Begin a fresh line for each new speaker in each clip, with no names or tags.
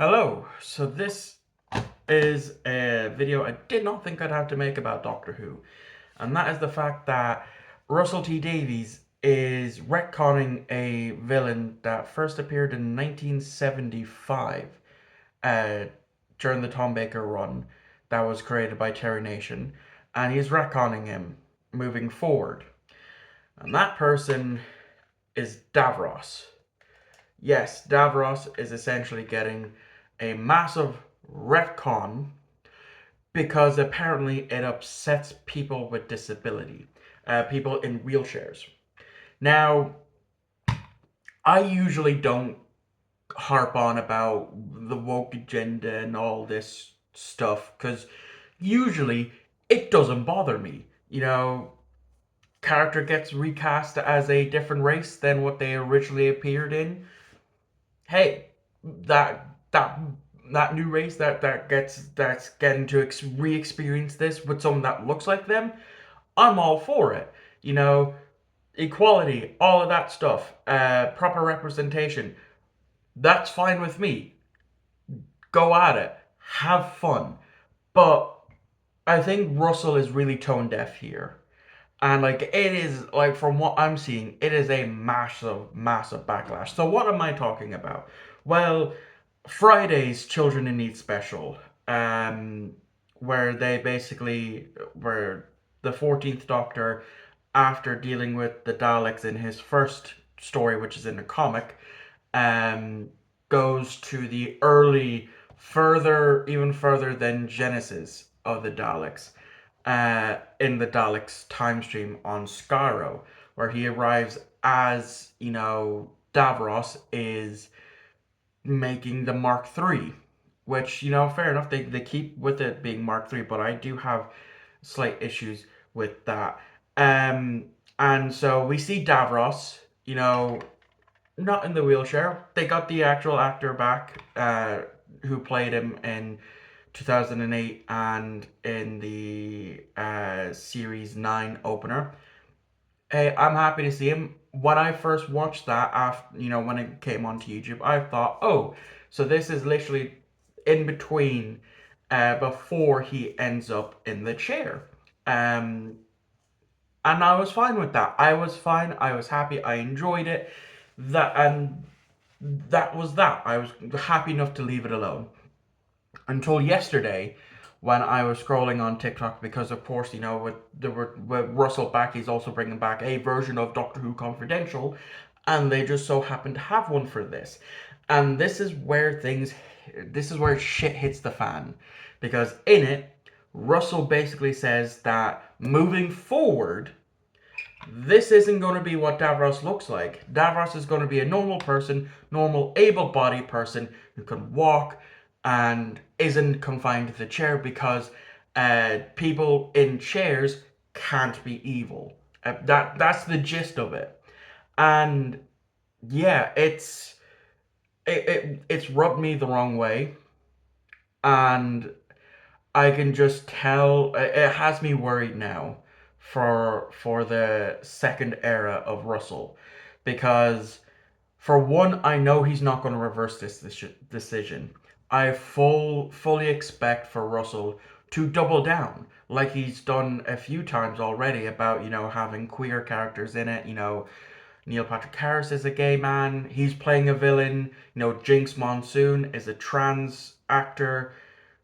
Hello. So this is a video I did not think I'd have to make about Doctor Who, and that is the fact that Russell T Davies is retconning a villain that first appeared in 1975 uh, during the Tom Baker run that was created by Terry Nation, and he's retconning him moving forward. And that person is Davros. Yes, Davros is essentially getting a massive retcon because apparently it upsets people with disability, people in wheelchairs. Now, I usually don't harp on about the woke agenda and all this stuff because usually it doesn't bother me. Character gets recast as a different race than what they originally appeared in. Hey, that that that new race that's getting to re-experience this with someone that looks like them, I'm all for it. You know, equality, all of that stuff, proper representation. That's fine with me. Go at it, have fun. But I think Russell is really tone deaf here. And like it is like from what I'm seeing, it is a massive, massive backlash. So what am I talking about? Well, Friday's Children in Need special, um, where they basically where the 14th Doctor, after dealing with the Daleks in his first story, which is in the comic, um, goes to the early, even further than Genesis of the Daleks, in the Daleks time stream on Skaro, where he arrives as, Davros is making the Mark III, which, fair enough, they keep with it being Mark III, but I do have slight issues with that. Um, and so we see Davros, not in the wheelchair. They got the actual actor back, who played him in 2008 and in the Series 9 opener. Hey, I'm happy to see him. When I first watched that, after when it came onto YouTube, I thought, oh, so this is literally in between, before he ends up in the chair. Um, and I was fine with that. I was fine. I was happy. I enjoyed it. That was that. I was happy enough to leave it alone until yesterday when I was scrolling on TikTok because, of course, with Russell back, he's also bringing back a version of Doctor Who Confidential, and they just so happen to have one for this. And this is where shit hits the fan, because in it, Russell basically says that moving forward, this isn't going to be what Davros looks like. Davros is going to be a normal person, normal able-bodied person who can walk and isn't confined to the chair because people in chairs can't be evil. That's the gist of it. And yeah, it's rubbed me the wrong way, and I can just tell it has me worried now for the second era of Russell, because for one, I know he's not going to reverse this decision. I fully expect for Russell to double down like he's done a few times already about having queer characters in it. Neil Patrick Harris is a gay man. He's playing a villain. Jinx Monsoon is a trans actor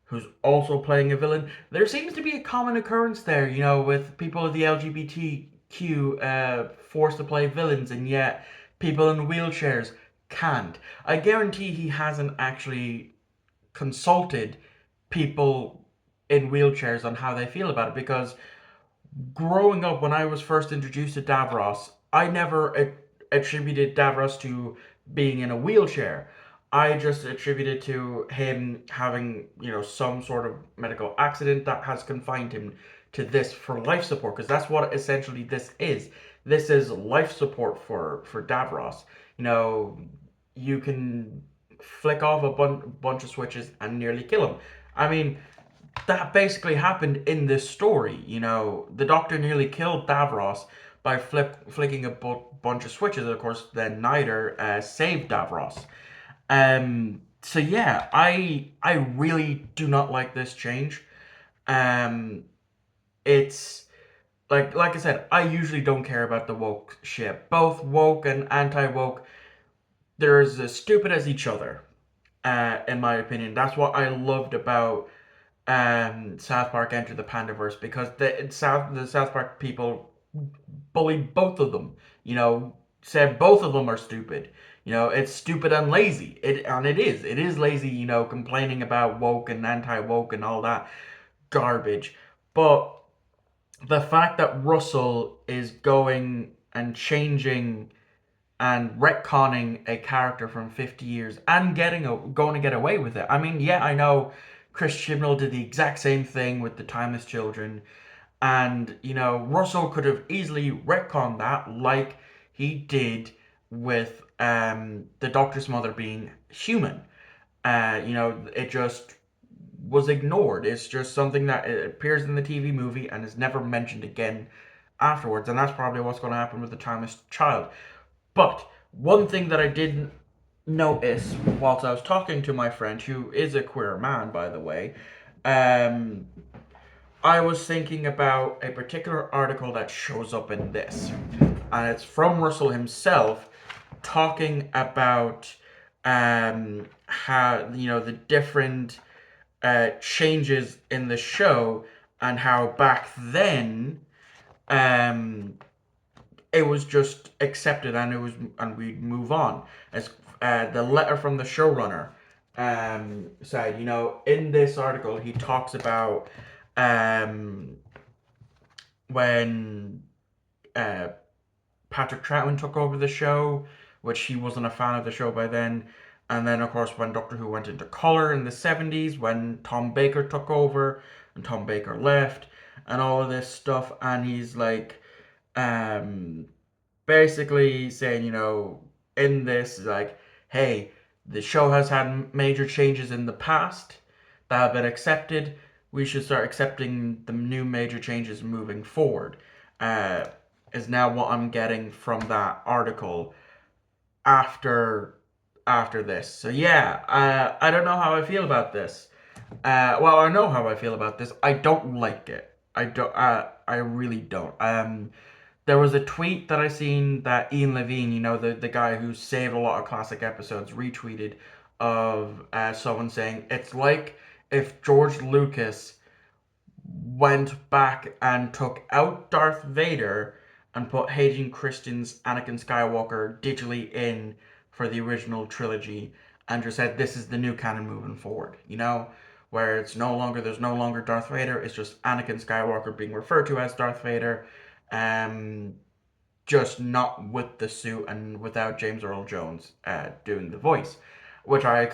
who's also playing a villain. There seems to be a common occurrence there, with people of the LGBTQ forced to play villains, and yet people in wheelchairs can't. I guarantee he hasn't actually consulted people in wheelchairs on how they feel about it, because growing up, when I was first introduced to Davros, I never attributed Davros to being in a wheelchair. I just attributed to him having, some sort of medical accident that has confined him to this for life support, because that's what essentially this is. This is life support for Davros. You know, you can flick off a bunch of switches and nearly kill him. I mean, that basically happened in this story. The Doctor nearly killed Davros by flicking a bunch of switches. Of course, then neither saved Davros. So yeah, I really do not like this change. Um, it's like I said, I usually don't care about the woke shit. Both woke and anti woke, they're as stupid as each other. In my opinion, that's what I loved about South Park Enter the Pandaverse, because the South Park people bullied both of them. You know, said both of them are stupid. You know, it's stupid and lazy. It is lazy. You know, complaining about woke and anti woke and all that garbage. But the fact that Russell is going and changing and retconning a character from 50 years and going to get away with it. I mean, yeah, I know Chris Chibnall did the exact same thing with the Timeless Children, and you know, Russell could have easily retconned that like he did with the Doctor's mother being human. You know, it just was ignored. It's just something that appears in the TV movie and is never mentioned again afterwards, and that's probably what's going to happen with the Timeless Child. But one thing that I didn't notice whilst I was talking to my friend, who is a queer man, by the way, um, I was thinking about a particular article that shows up in this, and it's from Russell himself talking about how, you know, the different changes in the show, and how back then um, it was just accepted, and we'd move on. As the letter from the showrunner said, you know, in this article he talks about um, when uh, Patrick Troughton took over the show, which he wasn't a fan of the show by then. And then, of course, when Doctor Who went into color in the 70s, when Tom Baker took over and Tom Baker left, and all of this stuff. And he's like, um, basically saying, you know, in this, like, hey, the show has had major changes in the past that have been accepted. We should start accepting the new major changes moving forward. Uh, is now what I'm getting from that article after this. So yeah, I don't know how I feel about this. Well, I know how I feel about this. I don't like it. I don't. I really don't. There was a tweet that I seen that Ian Levine, you know, the guy who saved a lot of classic episodes, retweeted of someone saying it's like if George Lucas went back and took out Darth Vader and put Hayden Christensen's Anakin Skywalker digitally in for the original trilogy, and just said this is the new canon moving forward. You know, where there's no longer Darth Vader. It's just Anakin Skywalker being referred to as Darth Vader. Um, just not with the suit and without James Earl Jones doing the voice, which I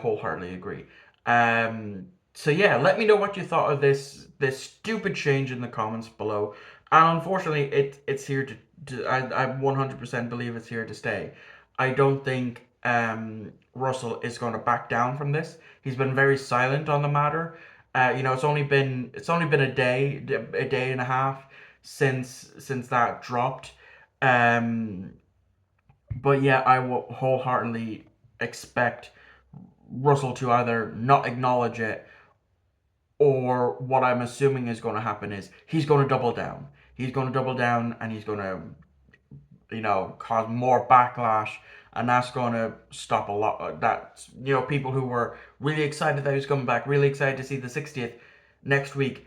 wholeheartedly agree. So yeah, let me know what you thought of this stupid change in the comments below. And unfortunately, it's here I 100% believe it's here to stay. I don't think Russell is going to back down from this. He's been very silent on the matter. You know, it's only been a day and a half since that dropped. Um, but yeah, I will wholeheartedly expect Russell to either not acknowledge it, or what I'm assuming is going to happen is he's going to double down. He's going to double down, and he's going to, you know, cause more backlash, and that's going to stop a lot of that. You know, people who were really excited that he was coming back, really excited to see the 60th next week,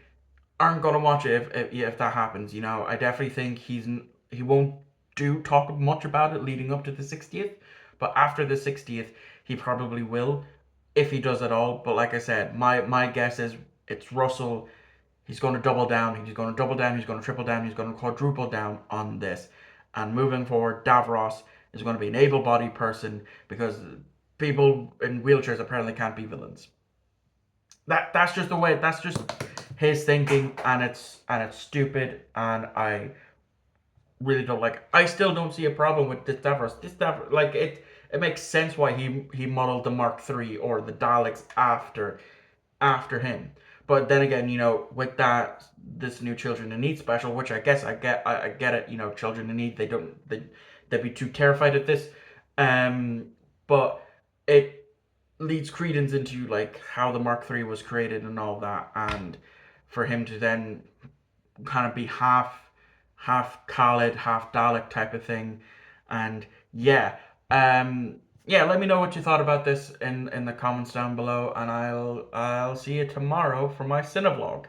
aren't gonna watch it if that happens. You know, I definitely think he won't do talk much about it leading up to the 60th, but after the 60th, he probably will, if he does at all. But like I said, my guess is it's Russell. He's going to double down. He's going to double down. He's going to triple down. He's going to quadruple down on this. And moving forward, Davros is going to be an able-bodied person, because people in wheelchairs apparently can't be villains. That's just the way. That's just his thinking, and it's stupid, and I really don't like it. I still don't see a problem with this Davros. This Davros, like it makes sense why he modeled the Mark III or the Daleks after him. But then again, you know, with that this new Children in Need special, which I guess I get it. You know, Children in Need, they'd be too terrified at this, but it leads credence into like how the Mark III was created and all that, and for him to then kind of be half Khalid, half Dalek type of thing, and yeah, yeah. Let me know what you thought about this in the comments down below, and I'll see you tomorrow for my Cinevlog.